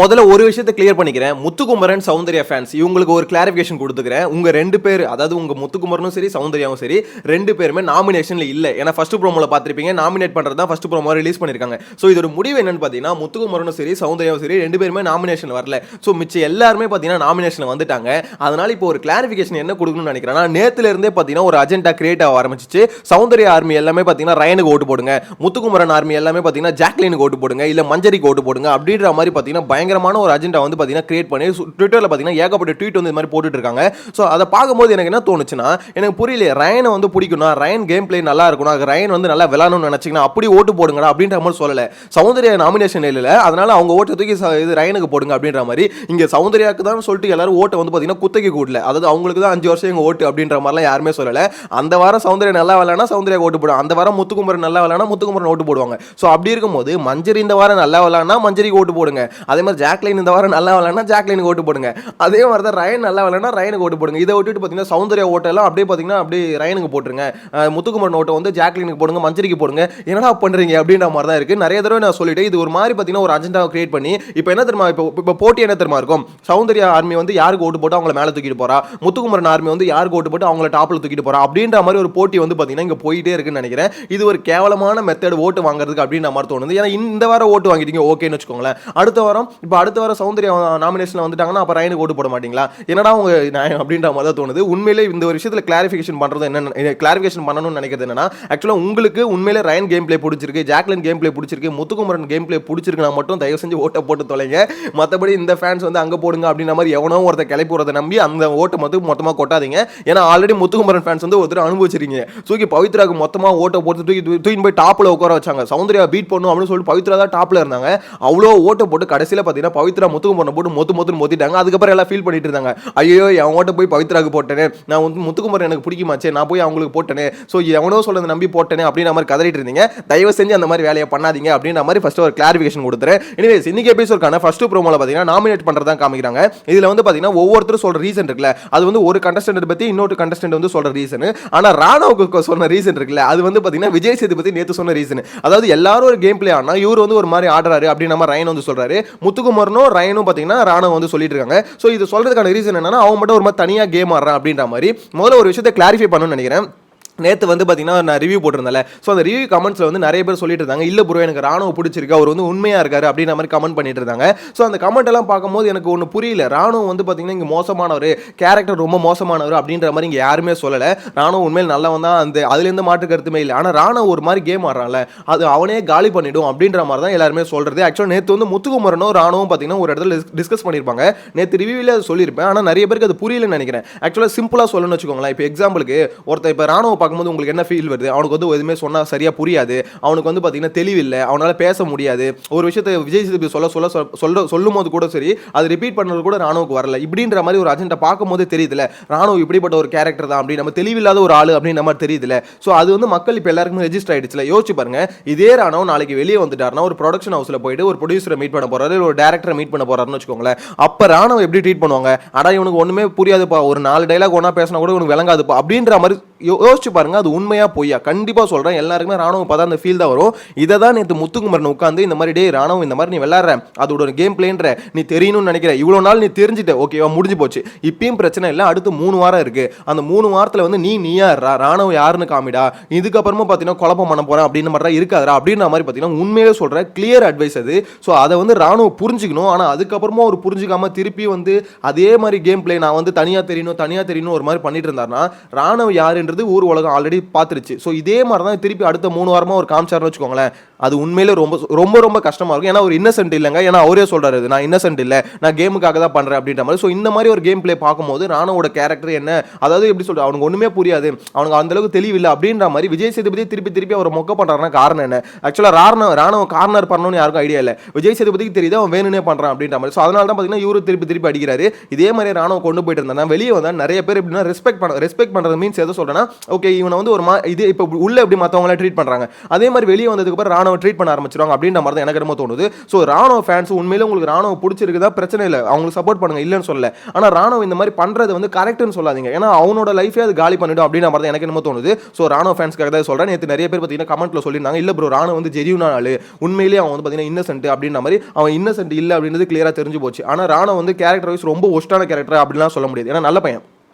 முதல்ல ஒரு விஷயத்தை கிளியர் பண்ணிக்கிறேன். முத்துக்குமரன், சௌந்தர்யா ஃபேன்ஸ் இவங்களுக்கு ஒரு கிளாரிஃபிகேஷன் கொடுத்துக்கிறேன். உங்க 2 பேர், அதாவது உங்க முத்துக்குமரனும் சரி சௌந்தர்யாவும் சரி 2 பேருமே நாமினேஷன்ல இல்ல. ஏன்னா ஃபர்ஸ்ட் ப்ரோமோல பார்த்திருப்பீங்க, நாமினேட் பண்றது தான் ஃபர்ஸ்ட் ப்ரோமோ ரிலீஸ் பண்ணிருக்காங்க. சோ இதோட முடிவு என்னன்னு பாத்தீங்கன்னா, முத்துக்குமரனும் சரி சௌந்தர்யாவும் சரி 2 பேருமே நாமினேஷன்ல வரல. சோ மிச்ச எல்லாருமே பாத்தீங்கன்னா நாமினேஷன்ல வந்துட்டாங்க. அதனால இப்போ ஒரு கிளாரிஃபிகேஷன் என்ன கொடுக்கணும்னு நினைக்கிறேன்னா, நேத்துல இருந்தே பாத்தீங்கன்னா ஒரு அஜெண்டா கிரியேட் ஆக ஆரம்பிச்சிச்சு. சௌந்தர்யா ஆர்மி எல்லாமே பாத்தீங்கன்னா ரயனுக்கு ஓட்டு போடுங்க, முத்துக்குமரன் ஆர்மி எல்லாமே பாத்தீங்கன்னா ஜாக்லினுக்கு ஓட்டு போடுங்க, இல்ல மஞ்சரிக்கு ஓட்டு போடுங்க அப்படின்ற மாதிரி பாத்தீங்கன்னா பயங்கரமான ஒரு அஜெண்டா வந்து பாத்தீங்கன்னா கிரியேட் பண்ணி ட்விட்டர்ல பாத்தீங்கன்னா ஏகப்பட்ட ட்வீட் வந்து இந்த மாதிரி போட்டுட்டு இருக்காங்க. சோ அத பாக்கும்போது எனக்கு என்ன தோணுச்சுன்னா, எனக்கு புரியல, ரயனை வந்து பிடிக்கும்னா, ரயன் கேம் பிளே நல்லா இருக்கும்னா, ரயன் வந்து நல்லா விளையாடணும்னு நினைச்சீங்கன்னா அப்படி ஓட்டு போடுங்கடா அப்படின்ற மாதிரி சொல்லல. சௌந்தர்யா நாமினேஷன் இல்ல, அதனால அவங்க ஓட்டு தூக்கி இது ரயனுக்கு போடுங்க அப்படின்ற மாதிரி. இங்க சௌந்தர்யாக்கு தான் சொல்லிட்டு எல்லாரும் ஓட்டை வந்து பாத்தீங்கன்னா குத்தகை கூடல, அதாவது அவங்களுக்கு தான் 5 வருஷம் எங்க ஓட்டு அப்படின்ற மாதிரிலாம் யாருமே சொல்லல. அந்த வாரம் சௌந்தர்யா நல்லா விளையாடனா சௌந்தர்யா ஓட்டு போடுவாங்க, அந்த வாரம் முத்துக்குமரன் நல்லா விளையாடனா முத்துக்குமரன் ஓட்டு போடுவாங்க. சோ அப்படி இருக்கும்போது மஞ்சரி இந்த வாரம் நல்லா விளையாடனா மஞ்சரிக்கு ஓட்டு போடுங்க, அதே மாதிரி ஜாக்லின் இந்த வாரம் நல்லா விளையாடனா ஜாக்லினுக்கு ஓட்டு போடுங்க, அதே மாதிரி தான் ரயன் நல்லா விளையாடனா ரயனுக்கு ஓட்டு போடுங்க. இதை விட்டுட்டு பாத்தீங்கன்னா சௌந்தர்யா ஓட்டெல்லாம் அப்படியே பாத்தீங்கன்னா அப்படியே ரயனுக்கு போட்டுருங்க, முத்துக்குமரன் ஓட்டை வந்து ஜாக்லினுக்கு போடுங்க, மஞ்சரிக்கு போடுங்க, என்னடா பண்றீங்க அப்படின்ற மாதிரி தான் இருக்கு. நிறைய தடவை நான் சொல்லிட்டேன், இது ஒரு மாதிரி பாத்தீங்கன்னா ஒரு அஜெண்டா கிரியேட் பண்ணி இப்போ என்ன தெரியுமா, இப்போ போட்டி என்ன தெரியுமா இருக்கும், சௌந்தர்யா ஆர்மி வந்து யாருக்கு ஓட்டு போட்டு அவங்கள மேல தூக்கிட்டு போறா, முத்துக்குமரன் ஆர்மி வந்து யாருக்கு ஓட்டு போட்டு அவங்கள டாப்ல தூக்கிட்டு போறா அப்படின்ற மாதிரி ஒரு போட்டி வந்து பாத்தீங்கன்னா இங்க போயிட்டே இருக்குன்னு நினைக்கிறேன். இது ஒரு கேவலமான மெத்தட் ஓட்டு வாங்குறதுக்கு அப்படின்ற மாதிரி தோணுது. ஏன்னா இந்த வாரம் ஓட்டு வாங்கிட்டீங்க ஓகேன்னு வச்சுக்கோங்களேன், அடுத்த வாரம் சௌந்தர்யா நாமினேஷன்ல வந்துட்டாங்கன்னா அப்ப ரயனுக்கு ஓட்டு போட மாட்டீங்களா, என்னடா உங்க நியாயம் அப்படின்ற மாதிரி தான் தோணுது. உண்மையிலே இந்த ஒரு விஷயத்துல கிளாரிஃபிகேஷன் பண்றது என்ன, கிளாரிஃபிகேஷன் பண்ணணும்னு நினைக்கிறது என்னன்னா, ஆக்சுவலா உங்களுக்கு உண்மையிலே ரயன் கேம் பிளே பிடிச்சிருக்கு, ஜாக்லின் கேம் பிளே பிடிச்சிருக்கு, முத்துக்குமரன் கேம் பிளே பிடிச்சிருக்குனா மட்டும் தயவு செஞ்சு ஓட்டை போட்டு தொலைங்க. மற்றபடி இந்த ஃபேன்ஸ் வந்து அங்க போடுங்க அப்படின்ற மாதிரி எவனோ ஒருத்த கிளப்பி வரதை நம்பி அந்த ஓட்டை மட்டும் மொத்தமா கொட்டாதீங்க. ஏன்னா ஆல்ரெடி முத்துக்குமரன் ஃபேன்ஸ் வந்து ஒருத்தர் அனுபவிச்சிருக்கீங்க. தூக்கி பவித்ராக்கு மொத்தமா ஓட்டை போட்டு தூக்கி போய் டாப்ல உட்கார வச்சாங்க. சௌந்தர்யா பீட் பண்ணும் அப்படின்னு சொல்லிட்டு பவித்ரா தான் டாப்ல இருந்தாங்க. அவ்வளோ ஓட்டை போட்டு கடைசியில் பார்த்தீங்கன்னா பவித்ரா முத்துக்குமரனை போட்டு மொத்துன்னு மொத்திட்டாங்க. அதுக்கப்புறம் எல்லாம் ஃபீல் பண்ணிட்டு இருந்தாங்க, ஐயோ என் ஓட்ட போய் பவித்ராக்கு போட்டேனே, நான் வந்து முத்துக்குமரன் எனக்கு பிடிக்குமாச்சே, நான் போய் அவங்களுக்கு போட்டேனே, ஸோ எவனோ சொல்றதை நம்பி போட்டேனே அப்படின்ற மாதிரி கதறிட்டு இருந்தீங்க. தயவு செஞ்சு அந்த மாதிரி வேலையை பண்ணாதீங்க அப்படின்ற மாதிரி ஃபர்ஸ்ட் ஒரு கிளாரிஃபிகேஷன் கொடுத்துறேன். எனிவேஸ் இன்னைக்கு எபிசோட்கான ஃபர்ஸ்ட் ப்ரோமோல பார்த்தீங்கன்னா நாமினேட் பண்றதா காமிக்கிறாங்க. இதுல வந்து பார்த்தீங்கன்னா ஒவ்வொருத்தரும் சொல்ற ரீசன் இருக்குல்ல, அது வந்து ஒரு கண்டஸ்டன்ட் பத்தி இன்னொரு கண்டஸ்டன்ட் வந்து சொல்ற ரீசன். ஆனா ராணாவுக்கு சொன்ன ரீசன் இருக்குல்ல, அது வந்து பார்த்தீங்கன்னா விஜய் சேதுபதி நேத்து சொன்ன ரீசன். அதாவது எல்லாரும் ஒரு கேம் பிளே ஆனா இவர் வந்து ஒரு மாதிரி ஆடுறாரு அப்படின்னு நம்ம ரயன் வந்து சொல்றாரு. முத்துக்குமரனும் ரயனும் பார்த்தீங்கன்னா ராணா வந்து சொல்லிட்டு இருக்காங்க. ஸோ இது சொல்றதுக்கான ரீசன் என்னன்னா, அவன் மட்டும் ஒரு மாதிரி தனியா கேம் ஆடுறான் அப்படின்ற மாதிரி. முதல்ல ஒரு விஷயத்தை கிளாரிஃபை பண்ணணும்னு நினைக்கிறேன். நேற்று வந்து பார்த்தீங்கன்னா நான் ரிவ்யூ போட்டிருந்தேன். ஸோ அந்த ரிவ்யூ கமெண்ட்ஸில் வந்து நிறைய பேர் சொல்லிட்டு இருந்தாங்க, இல்லை ப்ரோ எனக்கு ராணுவ பிடிச்சிருக்கு, அவர் வந்து உண்மையாக இருக்காரு அப்படின்ற மாதிரி கமெண்ட் பண்ணிட்டு இருந்தாங்க. ஸோ அந்த கமெண்ட் எல்லாம் பார்க்கும்போது எனக்கு ஒன்று புரியல, ராணுவம் வந்து பார்த்தீங்கன்னா இங்கே மோசமானவர், கேரக்டர் ரொம்ப மோசமானவர் அப்படின்ற மாதிரி இங்கே யாருமே சொல்லலை. ராணுவம் உண்மையில் நல்லவன் தான், அந்த அதுலேருந்து மாற்று கருத்துமே இல்லை. ஆனால் ராணுவம் ஒரு மாதிரி கேம் ஆடுறான்ல, அது அவனே காலி பண்ணிடும் அப்படின்ற மாதிரி தான் எல்லாருமே சொல்கிறது. ஆக்சுவலாக நேற்று வந்து முத்துக்குமரனும் ராணுவம் பார்த்தீங்கன்னா ஒரு இடத்துல டிஸ்கஸ் பண்ணியிருப்பாங்க. நேற்று ரிவ்யூவில் அது சொல்லியிருப்பேன், ஆனால் நிறைய பேருக்கு அது புரியலன்னு நினைக்கிறேன். ஆக்சுவலாக சிம்பிளாக சொல்லணும்னு வச்சுக்கோங்களேன். இப்போ எக்ஸாம்பிளுக்கு ஒருத்தர் இப்போ ராணுவம் பார்க்கும்போது உங்களுக்கு என்ன ஃபீல் வருது, அவனுக்கு வந்து எதுவுமே சொன்னா சரியா புரியாது, அவனுக்கு வந்து பாத்தீங்கன்னா தெளிவில்லை, அவனால பேச முடியாது, ஒரு விஷயத்தை விஜய் சேதுபதி சொல்லும் போது கூட சரி அது ரிப்பீட் பண்றது கூட ராணுவுக்கு வரல, இப்படின்ற மாதிரி ஒரு அஜெண்டா பார்க்கும்போது தெரியுதுல, ராணுவ இப்படிப்பட்ட ஒரு கேரக்டர் தான் அப்படி நம்ம தெளிவில்லாத ஒரு ஆளு அப்படின்ற மாதிரி தெரியுதுல. ஸோ அது வந்து மக்கள் இப்போ எல்லாருக்குமே ரெஜிஸ்டர் ஆயிடுச்சுல. யோசிச்சு பாருங்க, இதே ராணுவ நாளைக்கு வெளியே வந்துட்டாருன்னா ஒரு ப்ரொடக்ஷன் ஹவுஸ்ல போயிட்டு ஒரு ப்ரொடியூசரை மீட் பண்ண போறாரு, ஒரு டேரக்டரை மீட் பண்ண போறாருன்னு வச்சுக்கோங்களேன். அப்ப ராணுவ எப்படி ட்ரீட் பண்ணுவாங்க, அடா இவனுக்கு ஒண்ணுமே புரியாதுப்பா, ஒரு 4 டைலாக் ஒன்னா பேசினா கூட இவனுக்கு விளங்காதுப்பா அப்படின்ற மாதிரி யோசிச்சு பாருங்க. அது உண்மையா பொய்யா? கண்டிப்பா சொல்றேன், எல்லாருக்குமே ராணுவம் பார்த்தா அந்த ஃபீல் தான் வரும். இதை தான் நேற்று முத்துக்குமரன் உட்காந்து இந்த மாதிரி டே ராணுவம் இந்த மாதிரி நீ விளையாடுற, அதோட ஒரு கேம் பிளேன்ற நீ தெரியணும்னு நினைக்கிற, இவ்வளவு நாள் நீ தெரிஞ்சுட்ட, ஓகேவா, முடிஞ்சு போச்சு, இப்பயும் பிரச்சனை இல்லை, அடுத்து 3 வாரம் இருக்கு, அந்த 3 வாரத்தில் வந்து நீயா ராணுவம் யாருன்னு காமிடா, இதுக்கப்புறமா பார்த்தீங்கன்னா குழப்பம் பண்ண போறேன் அப்படின்னு மாதிரி இருக்காதா அப்படின்ற மாதிரி பார்த்தீங்கன்னா உண்மையே சொல்றேன், கிளியர் அட்வைஸ் அது. ஸோ அதை வந்து ராணுவம் புரிஞ்சுக்கணும். ஆனால் அதுக்கப்புறமா ஒரு புரிஞ்சுக்காம திருப்பி வந்து அதே மாதிரி கேம் பிளே நான் வந்து தனியா தெரியணும் ஒரு மாதிரி பண்ணிட்டு இருந்தாருன்னா ராணுவம் யாருன்றது ஊர் உலகம் ஆல்ரெடி பார்த்துருச்சு. ஸோ இதே மாதிரி தான் திருப்பி அடுத்த 3 வாரமா ஒரு காமிச்சார்னு வச்சுக்கோங்களேன், அது உண்மையிலே ரொம்ப ரொம்ப ரொம்ப கஷ்டமா இருக்கும். ஏன்னா ஒரு இன்னசென்ட் இல்லைங்க, ஏன்னா அவரே சொல்றாரு நான் இன்னசென்ட் இல்லை, நான் கேமுக்காக தான் பண்றேன் அப்படின்ற மாதிரி. ஸோ இந்த மாதிரி ஒரு கேம் பிளே பார்க்கும்போது ராணுவோட கேரக்டர் என்ன, அதாவது எப்படி சொல்றது, அவனுக்கு ஒண்ணுமே புரியாது, அவனுக்கு அந்த அளவுக்கு தெளிவில்லை அப்படின்ற மாதிரி விஜய் சேதுபதி திருப்பி அவர் மொக்க பண்றாருன்னா காரணம் என்ன? ஆக்சுவலா ராணுவ கார்னர் பண்ணணும்னு யாருக்கும் ஐடியா இல்லை, விஜய் சேதுபதிக்கு தெரியுது அவன் வேணும்னே பண்றான் அப்படின்ற மாதிரி. ஸோ அதனால தான் பார்த்தீங்கன்னா இவரு திருப்பி அடிக்கிறாரு. இதே மாதிரி ராணுவ கொண்டு போயிட்டு இருந்தா வெளியே வந்தா நிறைய பேர் எப்படின்னா ரெஸ்பெக்ட் பண்றது மீன்ஸ் எதை சொல்றேன்னா, ஓகே இவனை வந்து ஒரு இது இப்போ உள்ள எப்படி மற்றவங்கள ட்ரீட் பண்றாங்க அதே மாதிரி வெளியே வந்ததுக்கு அப்புறம் ராணுவ ட்ரீட் பண்ண ஆரம்பிச்சிருவாங்க அப்படின்ற மாதிரி தான் எனக்கு என்னமோ தோணுது. ஸோ ராணுவ ஃபேன்ஸ் உண்மையிலே உங்களுக்கு ராணுவ பிடிச்சிருக்குதா பிரச்சனை இல்லை, அவங்களுக்கு சப்போர்ட் பண்ணுங்க, இல்லைன்னு சொல்லல. ஆனால் ராணுவ இந்த மாதிரி பண்றது வந்து கரெக்ட்னு சொல்லாதீங்க, ஏன்னா அவனோட லைஃபே அது காலி பண்ணிடும் அப்படின்ற மாதிரி தான் எனக்கு என்னமோ தோணுது. ஸோ ராணுவ ஃபேன்ஸ்க்காக தான் சொல்றேன். நேற்று நிறைய பேர் பார்த்தீங்கன்னா கமெண்ட்ல சொல்லியிருந்தாங்க, இல்ல ப்ரோ ராணுவ வந்து ஜெரியூனான ஆளு, உண்மையிலேயே அவன் வந்து பார்த்தீங்கன்னா இன்னசென்ட் அப்படின்ற மாதிரி. அவன் இன்னசென்ட் இல்லை அப்படின்றது கிளியரா தெரிஞ்சு போச்சு. ஆனால் ராணுவ வந்து கேரக்டர் வைஸ் ரொம்ப ஒஸ்டான கேரக்டர் அப்படிலாம் சொல்ல முடியாது, ஏன்னா நல்ல பையன்,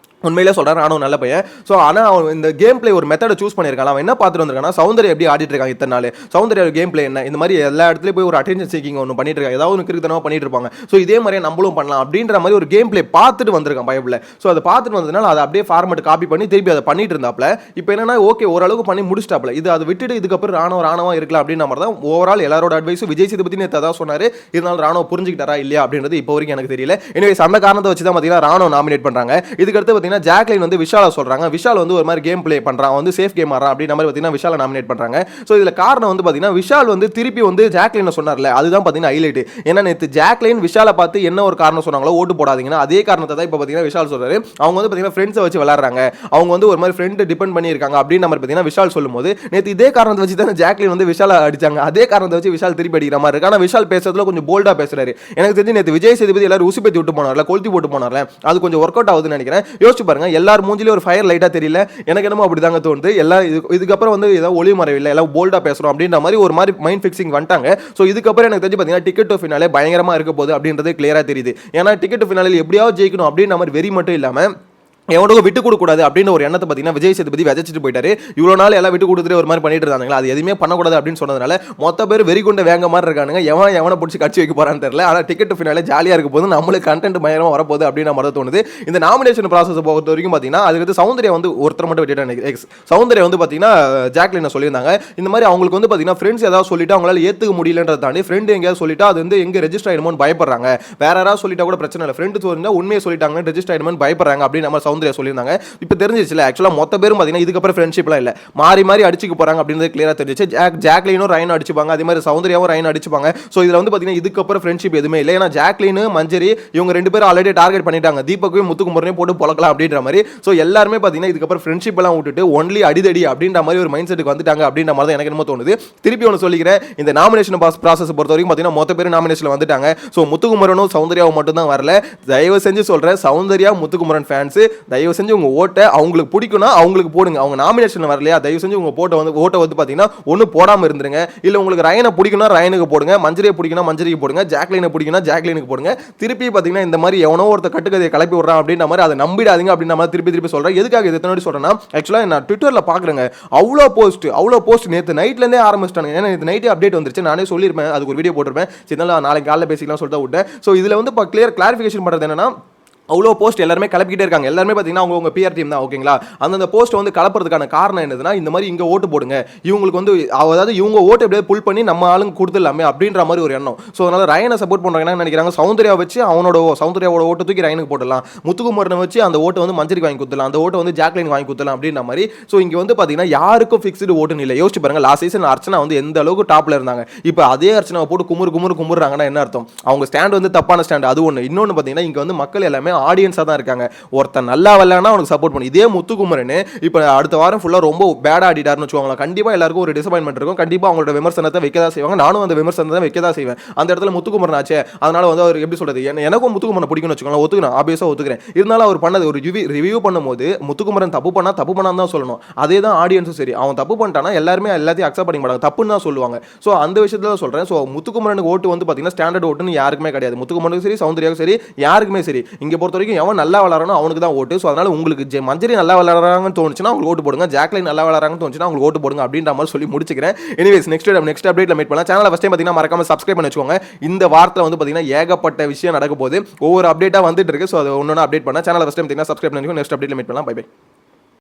உண்மையிலே சொல்கிறேன், நானும் நல்ல பையன். ஸோ ஆனால் அவன் இந்த கேம் பிளே ஒரு மெத்தடை சூஸ் பண்ணியிருக்கான். அவன் என்ன பார்த்துட்டு வந்திருக்கானா, சௌந்தர்யா எப்படி ஆடிட்டு இருக்காங்க இத்தனை நாள், சௌந்தர்யா கேம் பிளே என்ன, இந்த மாதிரி எல்லா இடத்துலையும் போய் ஒரு அட்டென்ஷன் சீக்கிங் ஒன்று பண்ணிட்டு இருக்காங்க, ஏதாவது ஒன்று கிரிக்கெட்டமாக பண்ணிட்டு இருப்பாங்க. ஸோ இதே மாதிரியே நம்மளும் பண்ணலாம் அப்படின்ற மாதிரி ஒரு கேம் பிளே பார்த்துட்டு வந்திருக்கான் பைபிளில். ஸோ அதை பார்த்துட்டு வந்ததுனால அதை அப்படியே ஃபார்மேட் காப்பி பண்ணி திருப்பி அதை பண்ணிட்டு இருந்தாப்ல. இப்போ என்னன்னா ஓகே ஓரளவுக்கு பண்ணி முடிச்சிட்டாப்ல, இது அதை விட்டுட்டு இதுக்கப்புறம் ராணுவம் இருக்கலாம் அப்படின்ற மாதிரி தான் ஓவரால் எல்லாரோட அட்வைஸும். விஜய் சேதுபதி நேற்று அதான் சொன்னார், இதனால ராணுவ புரிஞ்சுக்கிட்டாரா இல்லையா அப்படின்றது இப்போ வரைக்கும் எனக்கு தெரியல. எனிவேஸ் அந்த காரணத்தை வச்சு தான் பார்த்தீங்கன்னா ராணுவ நாமினேட் பண்ணுறாங்க. இதுக்கடுத்து பார்த்தீங்கன்னா ஜாக்லின் வந்து விஷால சொல்றாங்க, விஷால் வந்து ஒரு மாதிரி கேம் பிளே பண்றான், வந்து சேஃப் கேம் ஆடுறான் அப்படின்ற மாதிரி பார்த்தீங்கன்னா விஷால நாமினேட் பண்றாங்க. ஸோ இதுல காரணம் வந்து பார்த்தீங்கன்னா விஷால் வந்து திருப்பி வந்து ஜாக்லின் சொன்னார்ல, அதுதான் பார்த்தீங்கன்னா ஹைலைட். ஏன்னா நேற்று ஜாக்லின் விஷாலை பார்த்து என்ன ஒரு காரணம் சொன்னாங்களோ ஓட்டு போடாதீங்கன்னா அதே காரணத்தை தான் இப்போ பார்த்தீங்கன்னா விஷால் சொல்றாரு. அவங்க வந்து பார்த்தீங்கன்னா ஃப்ரெண்ட்ஸை வச்சு விளையாடுறாங்க, அவங்க வந்து ஒரு மாதிரி ஃப்ரெண்ட் டிபெண்ட் பண்ணி இருக்காங்க அப்படின்ற மாதிரி பார்த்தீங்கன்னா விஷால் சொல்லும்போது நேற்று இதே காரணத்தை வச்சு தான் ஜாக்லின் வந்து விஷால அடிச்சாங்க, அதே காரணத்தை வச்சு விஷால் திருப்பி அடிக்கிற மாதிரி இருக்கு. ஆனால் விஷால் பேசுறதுல கொஞ்சம் போல்டா பேசுறாரு. எனக்கு தெரிஞ்சு நேற்று விஜய் சேதுபதி எல்லாரும் உசி பத்தி விட்டு போனார்ல, கொளுத்தி போட்டு போனார்ல, அது கொஞ்சம் ஒர்க் அவுட் ஆகுதுன்னு நினைக்கிறேன். யோசிச்சு பாருங்க, எல்லாரும் மூஞ்சிலே ஒரு ஃபயர் லைட்டா தெரியல, எனக்கு என்னமோ அப்படிதாங்க தோணுது. எல்லாம் இதுக்கப்புறம் வந்து ஏதாவது ஒளி மறைவில்லை, எல்லாம் போல்டா பேசுறோம் அப்படின்ற மாதிரி ஒரு மாதிரி மைண்ட் ஃபிக்ஸிங் வந்துட்டாங்க. ஸோ இதுக்கப்புறம் எனக்கு தெரிஞ்சு பார்த்தீங்கன்னா டிக்கெட் டு ஃபினாலே பயங்கரமா இருக்க போகுது அப்படின்றது கிளியரா தெரியுது. ஏன்னா டிக்கெட் டு ஃபினாலே எப்படியாவது ஜெயிக்கணும் அப்படின்ற மாதிரி வெறி மட்டும் இல்லாம எவனுக்கும் விட்டு கொடுக்கூடாது அப்படின்னு ஒரு எண்ணத்தை பார்த்தீங்கன்னா விஜய் சேதுபதி விதைச்சிட்டு போயிட்டாரு. இவ்வளோ நாள் எல்லாம் விட்டு கொடுத்துட்டு ஒரு மாதிரி பண்ணிட்டு இருந்தாங்களா, அது எதுவுமே பண்ணக்கூடாது அப்படின்னு சொன்னதுனால மொத்த பேர் வெறி கொண்ட வேங்க மாதிரி இருக்கானுங்க. எவனை பிடிச்சி கட்சி வைக்க போறான்னு தெரியல. ஆனால் டிக்கெட் ஃபினாலே ஜாலியாக இருக்க போது, நம்மளுக்கு கண்டென்ட் பயங்கரமாக வரப்போகுது அப்படின்னு மாதிரி தோணுது. இந்த நாமினேஷன் ப்ராசஸ் பொறுத்த வரைக்கும் பார்த்தீங்கன்னா அதுக்கு சௌந்தர்யா வந்து ஒருத்தர் மட்டும் விட்டுட்டாங்க. சௌந்தர்யா வந்து பார்த்தீங்கன்னா ஜாக்லின் சொல்லியிருந்தாங்க, இந்த மாதிரி அவங்களுக்கு வந்து பார்த்தீங்கன்னா ஃப்ரெண்ட்ஸ் ஏதாவது சொல்லிட்டு அவங்களால ஏற்றுக்க முடியலன்றதை தாண்டி ஃப்ரெண்டு எங்கேயாவது சொல்லிட்டு அது வந்து எங்கே ரெஜிஸ்டர் ஆயிடுமோன்னு பயப்படுறாங்க, வேற யாராவது சொல்லிட்டா கூட பிரச்சனை இல்லை, ஃப்ரெண்டு சொல்லிருந்தா உண்மையை சொல்லிட்டாங்கன்னு ரெஜிஸ்டர் ஆயிடுமோன்னு பயப்படுறாங்க அப்படின்னு நம்ம சௌந்தர்யா சொல்லியிருந்தாங்க. இப்போ தெரிஞ்சிச்சுல ஆக்சுவலாக மொத்த பேரும் பார்த்தீங்கன்னா இதுக்கப்புறம் ஃப்ரெண்ட்ஷிப்லாம் இல்லை, மாறி மாறி அடிச்சுக்க போகிறாங்க அப்படின்றது கிளியராக தெரிஞ்சிச்சு. ஜாக்லினும் ரைனும் அடிச்சுப்பாங்க, அதே மாதிரி சௌந்தர்யாவும் ரைனும் அடிச்சுப்பாங்க. ஸோ இதில் வந்து பார்த்தீங்கன்னா இதுக்கப்புறம் ஃப்ரெண்ட்ஷிப் எதுவுமே இல்லை. ஏன்னா ஜாக்லின் மஞ்சரி இவங்க ரெண்டு பேரும் ஆல்ரெடி டார்கெட் பண்ணிட்டாங்க, தீபக்கையும் முத்துக்குமரனையும் போட்டு பொழக்கலாம் அப்படின்ற மாதிரி. ஸோ எல்லாருமே பார்த்தீங்கன்னா இதுக்கப்புறம் ஃப்ரெண்ட்ஷிப் எல்லாம் விட்டுட்டு ஒன்லி அடிதடி அப்படின்ற மாதிரி ஒரு மைண்ட் செட்டுக்கு வந்துட்டாங்க அப்படின்ற மாதிரி தான் எனக்கு என்னமோ தோணுது. திருப்பி ஒன்று சொல்லிக்கிறேன், இந்த நாமினேஷன் ப்ராசஸ் பொறுத்த வரைக்கும் பார்த்தீங்கன்னா மொத்த பேர் நாமினேஷன் வந்துட்டாங்க. ஸோ முத்துக்குமரனும் சௌந்தர்யாவும் மட்டும் தான் வரல. தயவு செஞ்சு சொல்கிறேன், சௌந்தர்யா முத்துக்குமரன் ஃபேன்ஸ் தயவு செஞ்சு உங்க ஓட்டை அவங்களுக்கு பிடிக்கும்னா அவங்களுக்கு போடுங்க. அவங்க நாமினேஷன் வரலையா, தயவு செஞ்சு உங்க ஓட்டை வந்து பார்த்தீங்கன்னா ஒன்று போடாமல் இருந்துருங்க. இல்லை உங்களுக்கு ரயனை பிடிக்கும்னா ரயனுக்கு போடுங்க, மஞ்சரியை பிடிக்கும்னா மஞ்சரிக்கு போடுங்க, ஜாக்லினை பிடிக்கும்னா ஜாக்லினுக்கு போடுங்க. திருப்பி பார்த்தீங்கன்னா இந்த மாதிரி எவனோ ஒருத்தர் கட்டுக்கதையை கிளப்பி விடுறான் அப்படின்ற மாதிரி அதை நம்பிடாதீங்க அப்படின்ற மாதிரி திருப்பி சொல்கிறேன். எதுக்காக இது எத்தனை சொல்கிறேன்னா, ஆக்சுவலாக நான் ட்விட்டரில் பார்க்குறேங்க அவ்வளோ போஸ்ட் நேற்று நைட்லேருந்தே ஆரம்பிச்சிட்டாங்க. ஏன்னா நேற்று நைட்டே அப்டேட் வந்துருச்சு, நானே சொல்லியிருப்பேன், அதுக்கு ஒரு வீடியோ போட்டிருப்பேன். சரி நாளைக்கு காலையில் பேசிக்கலாம் சொல்லிட்டு விட்டேன். ஸோ இதில் வந்து இப்போ கிளாரிஃபிகேஷன் பண்ணுறது என்னன்னா, அவ்வளோ போஸ்ட் எல்லாருமே கிளப்பிக்கிட்டே இருக்காங்க. எல்லாருமே பார்த்தீங்கன்னா அவங்க பிஆர் டீம் தான், ஓகேங்களா. அந்த போஸ்ட் வந்து கலப்புறதுக்கான காரணம் என்னதுன்னா, இந்த மாதிரி இங்கே ஓட்டு போடுங்க, இவங்களுக்கு வந்து அதாவது இவங்க ஓட்டு எப்படியே புல் பண்ணி நம்ம ஆளுங்க கொடுத்துடலாமே அப்படின்ற மாதிரி ஒரு எண்ணம். ஸோ அதனால ரயனை சப்போர்ட் பண்ணுறாங்கன்னு நினைக்கிறாங்க. சௌந்தர்யா வச்சு சௌந்தர்யாவோட ஓட்டு தூக்கி ரயனுக்கு போடலாம், முத்துக்குமரனை வச்சு அந்த ஓட்டை வந்து மஞ்சரிக்கு வாங்கி கொடுத்துலாம், அந்த ஓட்டை வந்து ஜாக்லின் வாங்கி கொடுத்துலாம் அப்படின்ற மாதிரி. ஸோ இங்கே வந்து பார்த்தீங்கன்னா யாருக்கும் ஃபிக்ஸ்டு ஓட்டுன்னு இல்லை. யோசிச்சு பாருங்க, லாஸ்ட் சீசன் அர்ச்சனா வந்து எந்த அளவுக்கு டாப்ல இருந்தாங்க, இப்போ அதே அர்ச்சனாவை போட்டு குமுறாங்கன்னா என்ன அர்த்தம்? அவங்க ஸ்டாண்ட் வந்து தப்பான ஸ்டாண்ட், அது ஒன்று. இன்னொன்று பார்த்தீங்கன்னா இங்கே வந்து மக்கள் எல்லாமே ஆடியன்ஸாக தான் இருக்காங்க. ஒருத்தன் நல்லா வரலன்னா அவனுக்கு சப்போர்ட் பண்ணி, இதே முத்துக்குமரன் இப்போ அடுத்த வாரம் ஃபுல்லாக ரொம்ப பேடா ஆடிட்டாருன்னு வச்சுக்கோங்களேன், கண்டிப்பாக எல்லாருக்கும் ஒரு டிசப்பாயின்மெண்ட் இருக்கும். கண்டிப்பாக அவங்களோட விமர்சனத்தை வைக்க தான் செய்வாங்க. நானும் அந்த விமர்சனத்தை வைக்க தான் செய்வேன். அந்த இடத்துல முத்துக்குமரன் ஆச்சு, அதனால வந்து அவர் எப்படி சொல்றது, எனக்கும் முத்துக்குமரன் பிடிக்கும்னு வச்சுக்கோங்களேன், ஒத்துக்கிறேன், ஆபியஸாக ஒத்துக்கிறேன். இருந்தாலும் அவர் பண்ணது ஒரு ரிவ்யூ பண்ணும்போது முத்துக்குமரன் தப்பு பண்ணான்னு தான் சொல்லணும். அதே தான் ஆடியன்ஸும் சரி, அவன் தப்பு பண்ணிட்டானா எல்லாருமே எல்லாத்தையும் அக்செப்ட் பண்ணிக்க மாட்டாங்க, தப்புன்னு தான் சொல்லுவாங்க. ஸோ அந்த விஷயத்துல தான் சொல்றேன். ஸோ முத்துக்குமரனுக்கு ஓட்டு வந்து பார்த்தீங்கன்னா ஸ்டாண்டர்ட் ஓட்டுன்னு யாருக்குமே கிடையாது. முத்துக்குமரனுக்கு சரி, சௌந்தர்யாவுக்கு சரி, யாருக்குமே சரி. இங்கே பொறுத்த வரைக்கும் எவன் நல்லா விளாடணும் அவனுக்கு தான் ஓட்டு. ஸோ அதனால உங்களுக்கு மஞ்சரி நல்லா விளாடுறாங்கன்னு தோணுச்சுன்னா உங்களுக்கு ஓட்டு போடுங்க, ஜாக்லின் நல்லா விளாடுறாங்கன்னு தோணுச்சுன்னா உங்களுக்கு ஓட்டு போடுங்க அப்படின்ற மாதிரி சொல்லி முடிச்சுக்கிறேன். எனிவேஸ் நெக்ஸ்ட் அப்டேட்ல மீட் பண்ணலாம். சேனலை ஃபர்ஸ்ட் டைம் பார்த்தீங்கன்னா மறக்காம சப்ஸ்கிரைப் பண்ணி வச்சுக்கோங்க. இந்த வாரத்தில் வந்து பார்த்தீங்கன்னா ஏகப்பட்ட விஷயம் நடக்க போகுது, ஒவ்வொரு அப்டேட்டாக வந்துட்டு இருக்கு. ஸோ அதை ஒன்று அப்டேட் பண்ண சேனலை ஃபர்ஸ்ட் டைம் பார்த்தீங்கன்னா சப்ஸ்கிரைப் பண்ணி நெக்ஸ்ட் அப்டேட்ல மீட் பண்ணலாம். Bye by.